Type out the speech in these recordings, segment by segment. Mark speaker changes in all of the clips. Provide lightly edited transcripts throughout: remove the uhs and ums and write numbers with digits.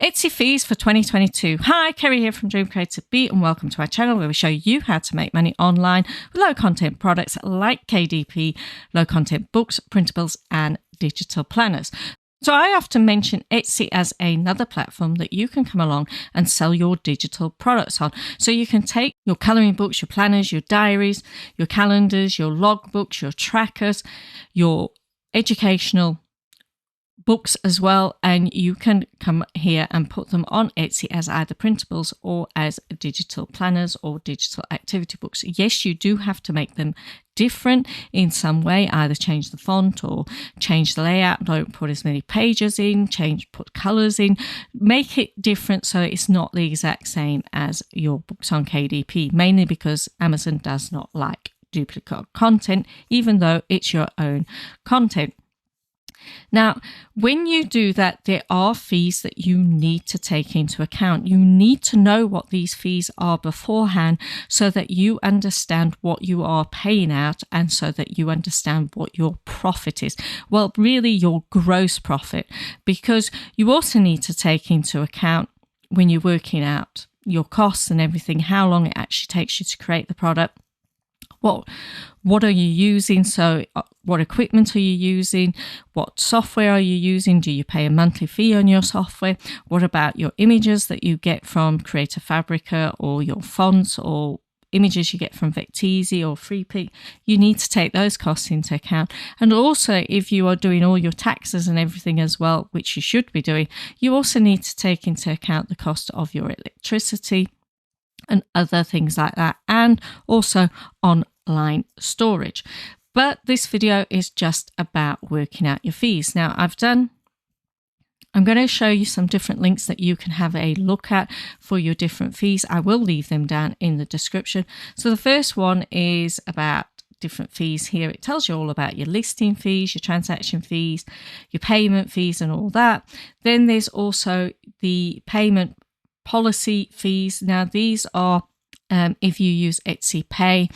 Speaker 1: Etsy fees for 2022. Hi, Kerry here from Dream Creative Beat, and welcome to our channel where we show you how to make money online with low content products like KDP, low content books, printables, and digital planners. So I often mention Etsy as another platform that you can come along and sell your digital products on. So you can take your colouring books, your planners, your diaries, your calendars, your logbooks, your trackers, your educational books as well, and you can come here and put them on Etsy as either printables or as digital planners or digital activity books. Yes, you do have to make them different in some way, either change the font or change the layout, don't put as many pages in, put colours in, make it different so it's not the exact same as your books on KDP, mainly because Amazon does not like duplicate content, even though it's your own content. Now, when you do that, there are fees that you need to take into account. You need to know what these fees are beforehand so that you understand what you are paying out and so that you understand what your profit is. Well, really your gross profit, because you also need to take into account when you're working out your costs and everything, how long it actually takes you to create the product. What are you using? So what equipment are you using? What software are you using? Do you pay a monthly fee on your software? What about your images that you get from Creator Fabrica, or your fonts or images you get from Vecteezy or Freepik? You need to take those costs into account. And also, if you are doing all your taxes and everything as well, which you should be doing, you also need to take into account the cost of your electricity and other things like that, and also online storage. But this video is just about working out your fees. Now I'm going to show you some different links that you can have a look at for your different fees. I will leave them down in the description. So the first one is about different fees here. It tells you all about your listing fees, your transaction fees, your payment fees and all that. Then there's also the payment policy fees. Now these are if you use Etsy Pay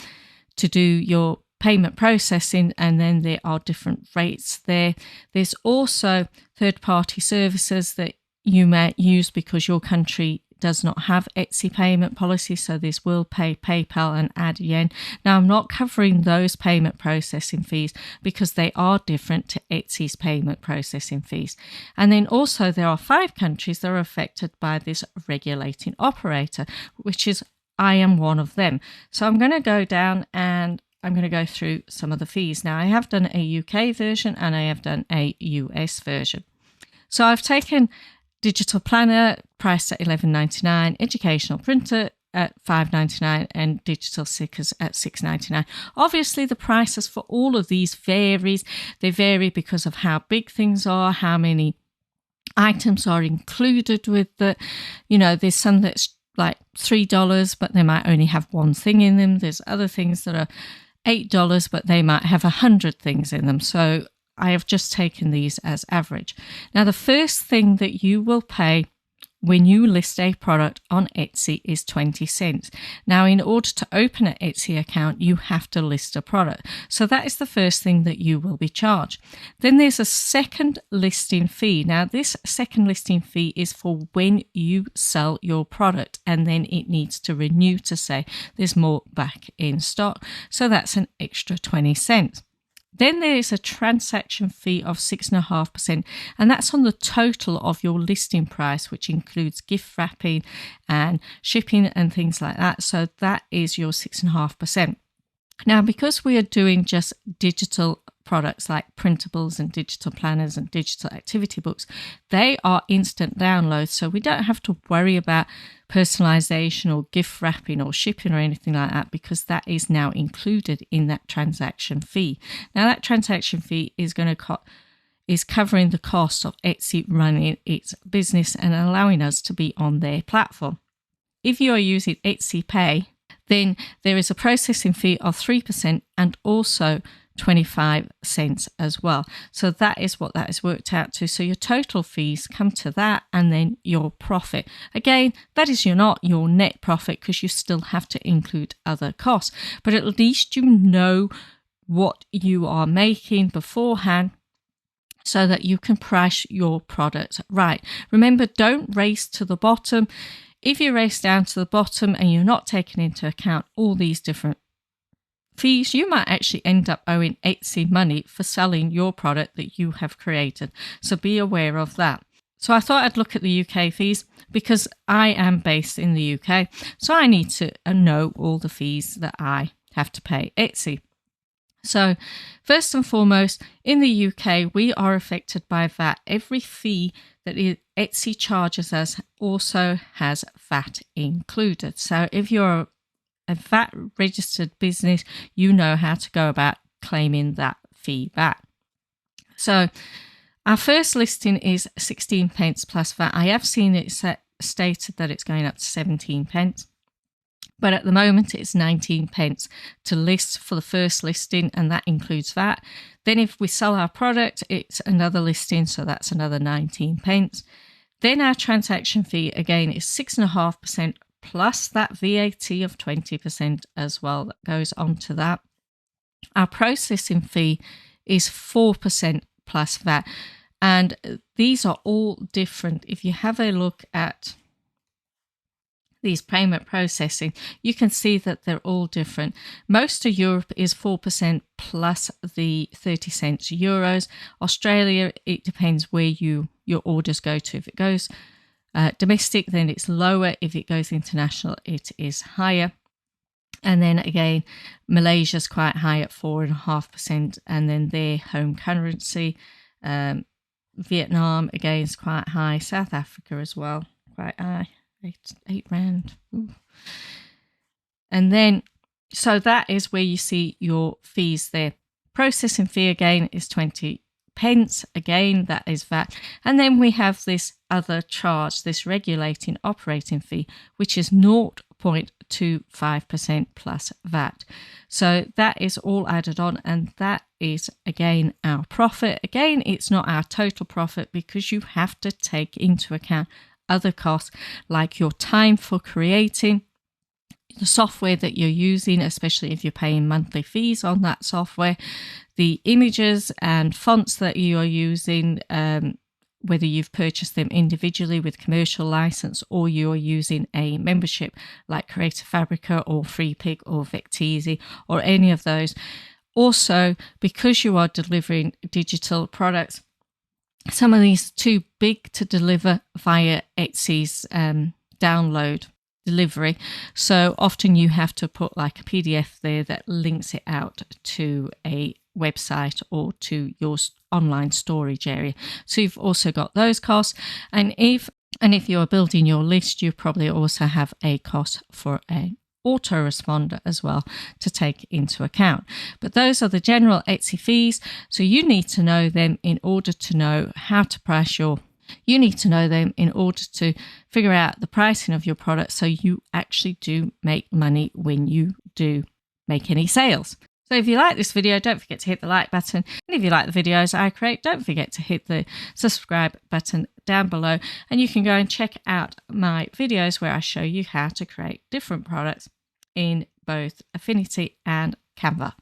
Speaker 1: to do your payment processing, and then there are different rates there. There's also third-party services that you may use because your country does not have Etsy payment policy. So there's WorldPay, PayPal and Adyen. Now I'm not covering those payment processing fees because they are different to Etsy's payment processing fees. And then also there are 5 countries that are affected by this regulating operator, which is I am one of them. So I'm going to go down and I'm going to go through some of the fees. Now I have done a UK version and I have done a US version. So I've taken digital planner priced at $11.99, educational printer at $5.99 and digital stickers at $6.99. Obviously the prices for all of these varies. They vary because of how big things are, how many items are included with the, there's some that's like $3 but they might only have one thing in them. There's other things that are $8 but they might have 100 things in them. So I have just taken these as average. Now, the first thing that you will pay when you list a product on Etsy is 20 cents. Now, in order to open an Etsy account, you have to list a product. So that is the first thing that you will be charged. Then there's a second listing fee. Now, this second listing fee is for when you sell your product, and then it needs to renew to say there's more back in stock. So that's an extra 20 cents. Then there is a transaction fee of 6.5%, and that's on the total of your listing price, which includes gift wrapping and shipping and things like that. So that is your 6.5%. Now, because we are doing just digital products like printables and digital planners and digital activity books, they are instant downloads. So we don't have to worry about personalization or gift wrapping or shipping or anything like that, because that is now included in that transaction fee. Now that transaction fee is covering the cost of Etsy running its business and allowing us to be on their platform. If you are using Etsy Pay, then there is a processing fee of 3% and also 25 cents as well. So that is what that is worked out to. So your total fees come to that, and then your profit. Again, that is not your net profit because you still have to include other costs. But at least you know what you are making beforehand, so that you can price your product right. Remember, don't race to the bottom. If you race down to the bottom and you're not taking into account all these different fees, you might actually end up owing Etsy money for selling your product that you have created. So be aware of that. So I thought I'd look at the UK fees because I am based in the UK. So I need to know all the fees that I have to pay Etsy. So first and foremost, in the UK, we are affected by VAT. Every fee that Etsy charges us also has VAT included. So if you're a VAT registered business, you know how to go about claiming that fee back. So our first listing is 16 pence plus VAT. I have seen it stated that it's going up to 17 pence. But at the moment, it's 19 pence to list for the first listing, and that includes VAT. Then if we sell our product, it's another listing, so that's another 19 pence. Then our transaction fee, again, is 6.5% plus that VAT of 20% as well that goes on to that. Our processing fee is 4% plus VAT. And these are all different. If you have a look at these payment processing, you can see that they're all different. Most of Europe is 4% plus the 30 cents euros. Australia, it depends where your orders go to. If it goes domestic, then it's lower. If it goes international, it is higher. And then again, Malaysia's quite high at 4.5%, and then their home currency. Vietnam again is quite high. South Africa as well, quite high. 8 rand. Ooh. And then, so that is where you see your fees there. Processing fee again is 20 pence. Again, that is VAT. And then we have this other charge, this regulating operating fee, which is 0.25% plus VAT. So that is all added on, and that is again our profit. Again, it's not our total profit because you have to take into account other costs like your time for creating the software that you're using, especially if you're paying monthly fees on that software, the images and fonts that you are using, whether you've purchased them individually with commercial license or you're using a membership like Creative Fabrica or FreePic or Vecteezy or any of those. Also, because you are delivering digital products, some of these are too big to deliver via Etsy's download delivery. So often you have to put like a PDF there that links it out to a website or to your online storage area. So you've also got those costs. And if you're building your list, you probably also have a cost for a autoresponder as well to take into account. But those are the general Etsy fees. So you need to know them in order to know how to price you need to know them in order to figure out the pricing of your product so you actually do make money when you do make any sales. So if you like this video, don't forget to hit the like button. And if you like the videos I create, don't forget to hit the subscribe button down below. And you can go and check out my videos where I show you how to create different products in both Affinity and Canva.